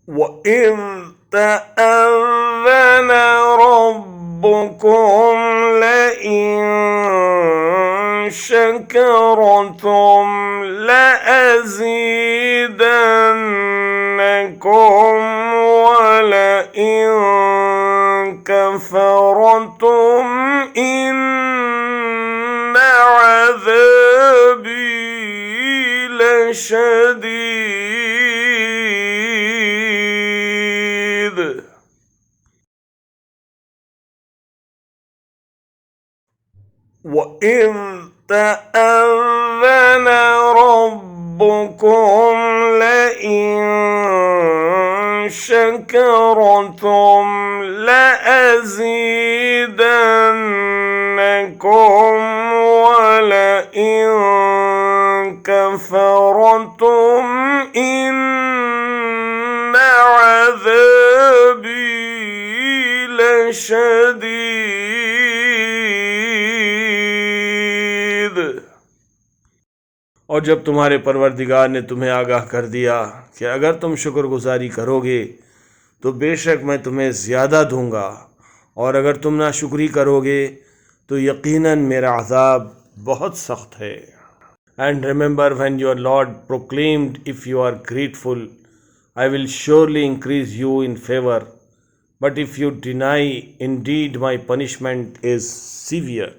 وَإِذْ تَأَذَّنَ رَبُّكُمْ لَئِن شَكَرْتُمْ لَأَزِيدَنَّكُمْ وَلَئِن كَفَرْتُمْ إِنَّ عَذَابِي لَشَدِيدٌ. وَإِذْ تَأَذَّنَ رَبُّكُمْ لَئِن شَكَرْتُمْ لَأَزِيدَنَّكُمْ وَلَئِن كَفَرْتُمْ إِنَّ عَذَابِي لَشَدِيدٌ. और जब तुम्हारे परवरदिगार ने तुम्हें आगाह कर दिया कि अगर तुम शुक्रगुजारी करोगे तो बेशक मैं तुम्हें ज़्यादा दूंगा, और अगर तुम नाशुक्री करोगे तो यकीनन मेरा अज़ाब बहुत सख्त है. And remember when your Lord proclaimed, if you are grateful, I will surely increase you in favor, but if you deny, indeed my punishment is severe.